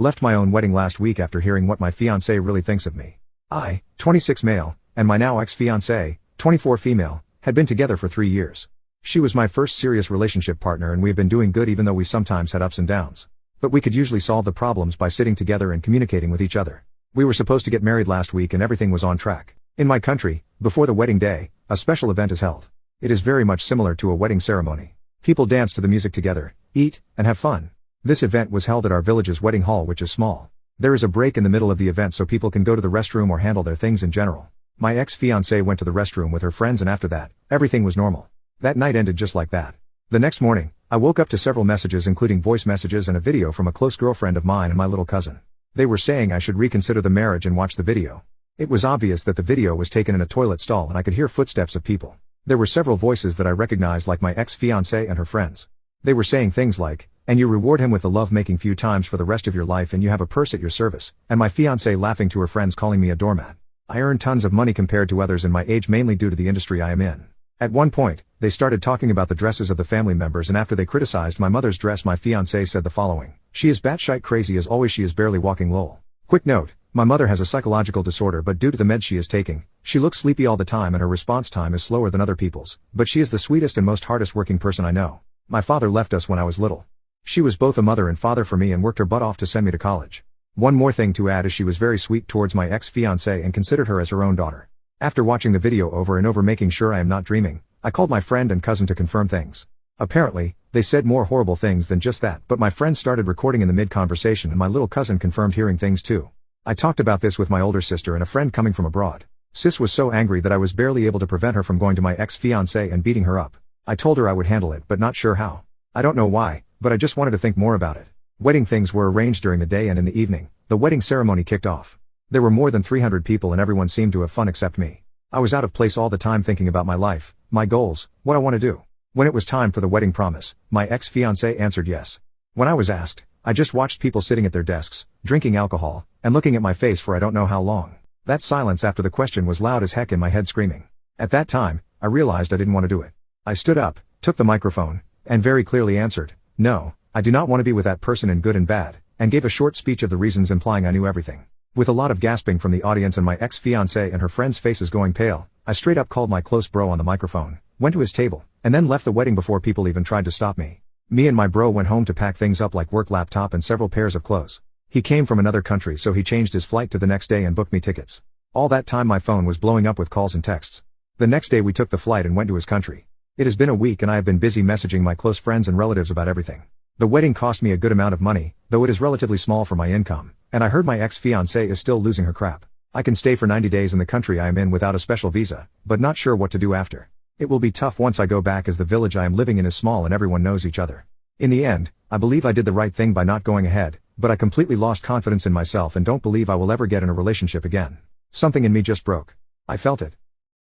Left my own wedding last week after hearing what my fiancé really thinks of me. I, 26 male, and my now ex-fiancé, 24 female, had been together for 3 years. She was my first serious relationship partner and we had been doing good even though we sometimes had ups and downs. But we could usually solve the problems by sitting together and communicating with each other. We were supposed to get married last week and everything was on track. In my country, before the wedding day, a special event is held. It is very much similar to a wedding ceremony. People dance to the music together, eat, and have fun. This event was held at our village's wedding hall, which is small. There is a break in the middle of the event so people can go to the restroom or handle their things in general. My ex-fiancée went to the restroom with her friends and after that, everything was normal. That night ended just like that. The next morning, I woke up to several messages including voice messages and a video from a close girlfriend of mine and my little cousin. They were saying I should reconsider the marriage and watch the video. It was obvious that the video was taken in a toilet stall and I could hear footsteps of people. There were several voices that I recognized like my ex-fiancée and her friends. They were saying things like, "And you reward him with the love-making few times for the rest of your life and you have a purse at your service," and my fiancée laughing to her friends calling me a doormat. I earn tons of money compared to others in my age mainly due to the industry I am in. At one point, they started talking about the dresses of the family members and after they criticized my mother's dress my fiancé said the following, "She is batshite crazy as always, she is barely walking lol." Quick note, my mother has a psychological disorder but due to the meds she is taking, she looks sleepy all the time and her response time is slower than other people's, but she is the sweetest and most hardest working person I know. My father left us when I was little. She was both a mother and father for me and worked her butt off to send me to college. One more thing to add is she was very sweet towards my ex-fiancé and considered her as her own daughter. After watching the video over and over making sure I am not dreaming, I called my friend and cousin to confirm things. Apparently, they said more horrible things than just that but my friend started recording in the mid-conversation and my little cousin confirmed hearing things too. I talked about this with my older sister and a friend coming from abroad. Sis was so angry that I was barely able to prevent her from going to my ex-fiancé and beating her up. I told her I would handle it but not sure how. I don't know why, but I just wanted to think more about it. Wedding things were arranged during the day and in the evening, the wedding ceremony kicked off. There were more than 300 people and everyone seemed to have fun except me. I was out of place all the time thinking about my life, my goals, what I want to do. When it was time for the wedding promise, my ex-fiancé answered yes. When I was asked, I just watched people sitting at their desks, drinking alcohol, and looking at my face for I don't know how long. That silence after the question was loud as heck in my head screaming. At that time, I realized I didn't want to do it. I stood up, took the microphone, and very clearly answered, "No, I do not want to be with that person in good and bad," and gave a short speech of the reasons implying I knew everything. With a lot of gasping from the audience and my ex-fiancé and her friends' faces going pale, I straight up called my close bro on the microphone, went to his table, and then left the wedding before people even tried to stop me. Me and my bro went home to pack things up like work laptop and several pairs of clothes. He came from another country so he changed his flight to the next day and booked me tickets. All that time my phone was blowing up with calls and texts. The next day we took the flight and went to his country. It has been a week and I have been busy messaging my close friends and relatives about everything. The wedding cost me a good amount of money, though it is relatively small for my income, and I heard my ex-fiancé is still losing her crap. I can stay for 90 days in the country I am in without a special visa, but not sure what to do after. It will be tough once I go back as the village I am living in is small and everyone knows each other. In the end, I believe I did the right thing by not going ahead, but I completely lost confidence in myself and don't believe I will ever get in a relationship again. Something in me just broke. I felt it.